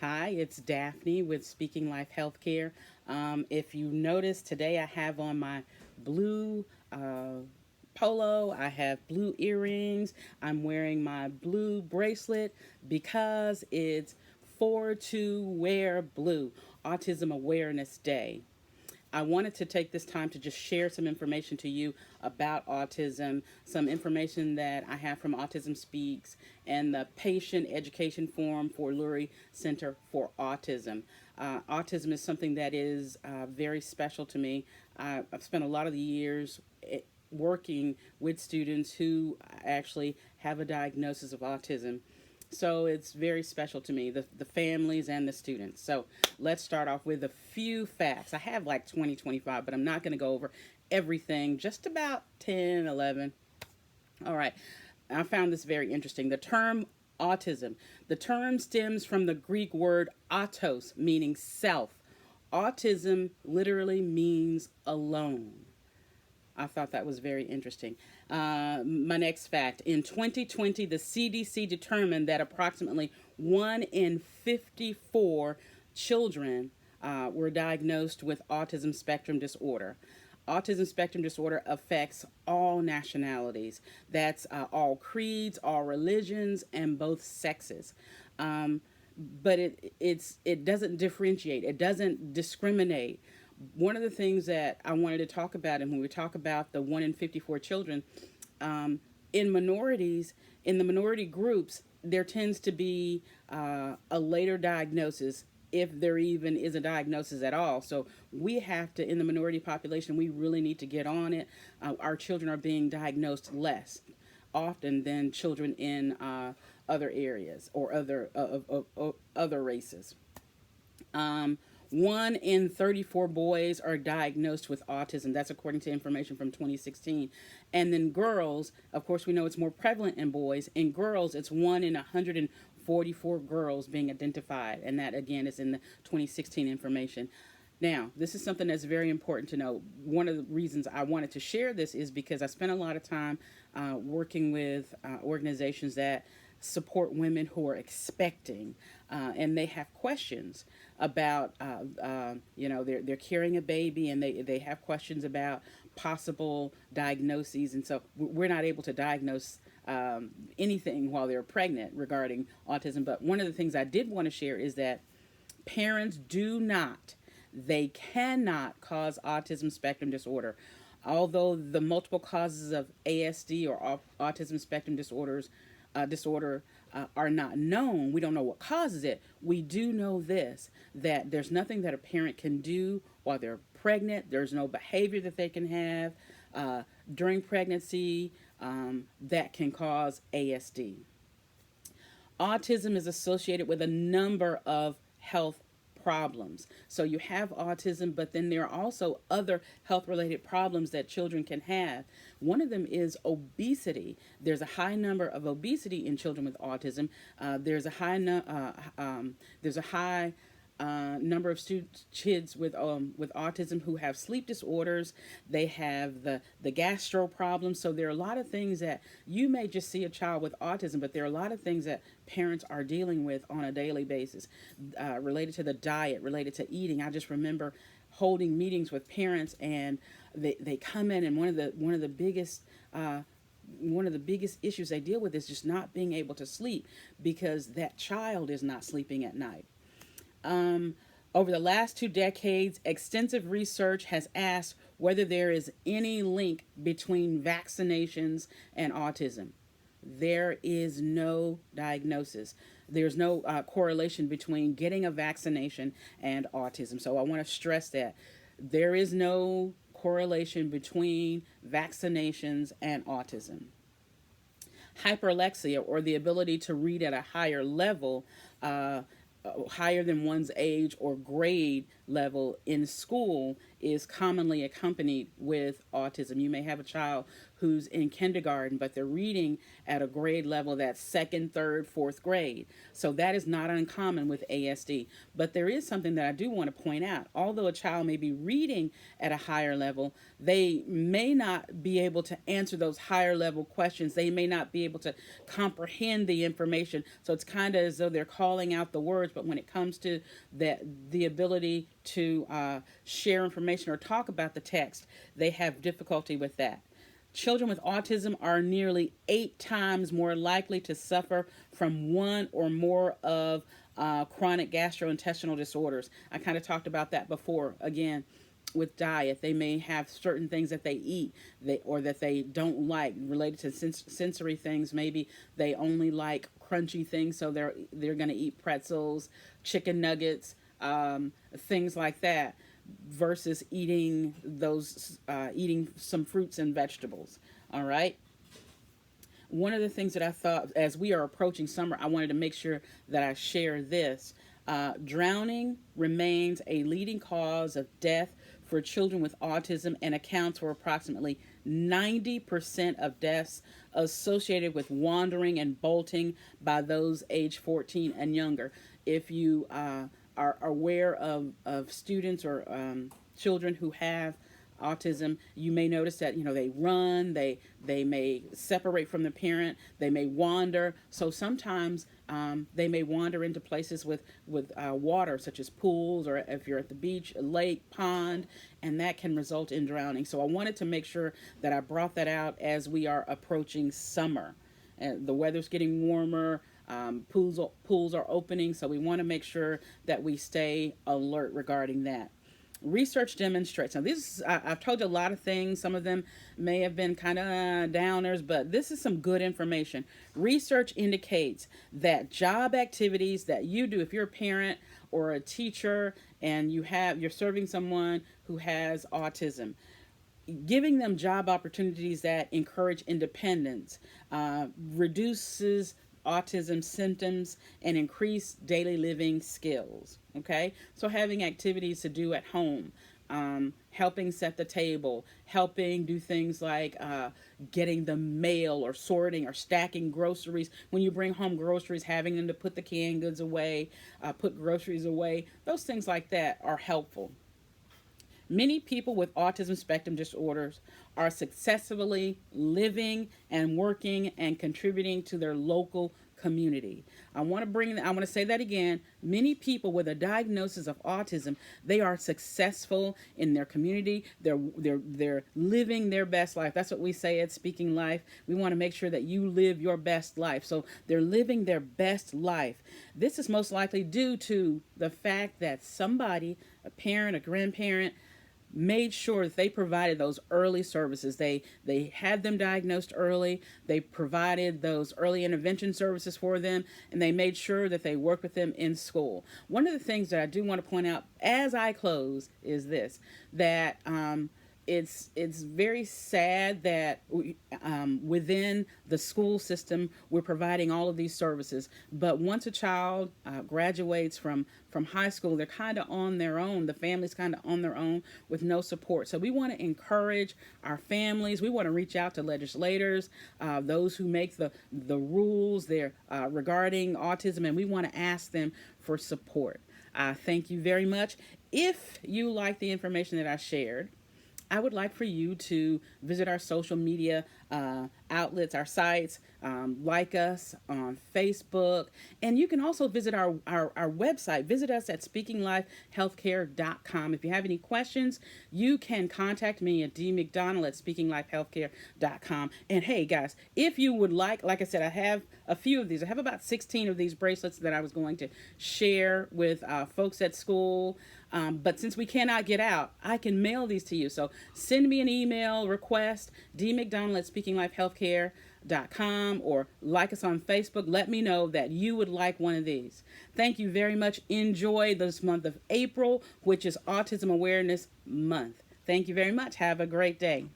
Hi, it's Daphne with Speaking Life Healthcare. If you notice, today I have on my blue polo, I have blue earrings, I'm wearing my blue bracelet because it's for to wear blue, Autism Awareness Day. I wanted to take this time to just share some information to you about autism, some information that I have from Autism Speaks and the Patient Education Forum for Lurie Center for Autism. Autism is something that is very special to me. I've spent a lot of the years working with students who actually have a diagnosis of autism. So it's very special to me, the families and the students. So let's start off with a few facts. I have like 20, 25, but I'm not going to go over everything, just about 10, 11. All right. I found this very interesting. The term autism. The term stems from the Greek word autos, meaning self. Autism literally means alone. I thought that was very interesting. My next fact: in 2020, the CDC determined that approximately 1 in 54 children were diagnosed with autism spectrum disorder. Autism spectrum disorder affects all nationalities. That's all creeds, all religions, and both sexes. But it doesn't differentiate. It doesn't discriminate. One of the things that I wanted to talk about, and when we talk about the 1 in 54 children, in minorities, in the minority groups, there tends to be a later diagnosis, if there even is a diagnosis at all. So we have to, in the minority population, we really need to get on it. Our children are being diagnosed less often than children in other areas or other races. 1 in 34 boys are diagnosed with autism. That's according to information from 2016. And then girls, of course, we know it's more prevalent in boys. In girls, it's 1 in 144 girls being identified. And that, again, is in the 2016 information. Now, this is something that's very important to know. One of the reasons I wanted to share this is because I spent a lot of time working with organizations that support women who are expecting, and they have questions about, they're carrying a baby, and they have questions about possible diagnoses, and so we're not able to diagnose anything while they're pregnant regarding autism. But one of the things I did want to share is that parents they cannot cause autism spectrum disorder. Although the multiple causes of ASD or autism spectrum disorder are not known, we don't know what causes it. We do know this, that there's nothing that a parent can do while they're pregnant. There's no behavior that they can have during pregnancy that can cause ASD. Autism is associated with a number of health problems. So you have autism, but then there are also other health related problems that children can have. One of them is obesity. There's a high number of obesity in children with autism. There's a high number of kids with autism who have sleep disorders. They have the gastro problems. So there are a lot of things that you may just see a child with autism, but there are a lot of things that parents are dealing with on a daily basis, related to the diet, related to eating. I just remember holding meetings with parents, and they come in, and one of the biggest issues they deal with is just not being able to sleep because that child is not sleeping at night. Over the last 2 decades, extensive research has asked whether there is any link between vaccinations and autism. There is no diagnosis. There's no correlation between getting a vaccination and autism. So I want to stress that there is no correlation between vaccinations and autism. Hyperlexia, or the ability to read at a higher level, higher than one's age or grade level in school is commonly accompanied with autism. You may have a child who's in kindergarten, but they're reading at a grade level that's second, third, fourth grade. So that is not uncommon with ASD. But there is something that I do want to point out. Although a child may be reading at a higher level, they may not be able to answer those higher level questions. They may not be able to comprehend the information. So it's kind of as though they're calling out the words, but when it comes to the ability to share information or talk about the text, they have difficulty with that. Children with autism are nearly 8 times more likely to suffer from one or more of chronic gastrointestinal disorders. I kind of talked about that before. Again, with diet, they may have certain things that they eat or that they don't like related to sensory things. Maybe they only like crunchy things, so they're going to eat pretzels, chicken nuggets, things like that, versus eating some fruits and vegetables. All right. One of the things that I thought, as we are approaching summer, I wanted to make sure that I share this. Drowning remains a leading cause of death for children with autism and accounts for approximately 90% of deaths associated with wandering and bolting by those age 14 and younger. If you are aware of students or children who have autism, you may notice that they run, they may separate from the parent, they may wander. So sometimes they may wander into places with water, such as pools, or if you're at the beach, a lake, pond, and that can result in drowning. So I wanted to make sure that I brought that out as we are approaching summer. The weather's getting warmer. Pools are opening, so we want to make sure that we stay alert regarding that. Research demonstrates. Now, I've told you a lot of things. Some of them may have been kind of downers, but this is some good information. Research indicates that job activities that you do, if you're a parent or a teacher and you're serving someone who has autism, giving them job opportunities that encourage independence, reduces autism symptoms, and increase daily living skills. Okay, so having activities to do at home, helping set the table, helping do things like getting the mail or sorting or stacking groceries. When you bring home groceries, having them to put the canned goods away, put groceries away, those things like that are helpful. Many people with autism spectrum disorders are successfully living and working and contributing to their local community. I want to say that again. Many people with a diagnosis of autism, they are successful in their community. They're living their best life. That's what we say at Speaking Life. We want to make sure that you live your best life. So they're living their best life. This is most likely due to the fact that somebody, a parent, a grandparent, made sure that they provided those early services. They had them diagnosed early. They provided those early intervention services for them, and they made sure that they worked with them in school. One of the things that I do want to point out as I close is this, that it's very sad that within the school system we're providing all of these services, but once a child graduates from high school, they're kind of on their own. The family's kind of on their own with no support. So we want to encourage our families. We want to reach out to legislators, those who make the rules there regarding autism, and we want to ask them for support. Thank you very much. If you like the information that I shared, I would like for you to visit our social media outlets, our sites, like us on Facebook, and you can also visit our website. Visit us at speakinglifehealthcare.com. If you have any questions, you can contact me at dmcdonald@speakinglifehealthcare.com. And hey, guys, if you would like I said, I have a few of these. I have about 16 of these bracelets that I was going to share with folks at school. But since we cannot get out, I can mail these to you. So send me an email request, dmcdonald@speakinglifehealthcare.com, or like us on Facebook. Let me know that you would like one of these. Thank you very much. Enjoy this month of April, which is Autism Awareness Month. Thank you very much. Have a great day.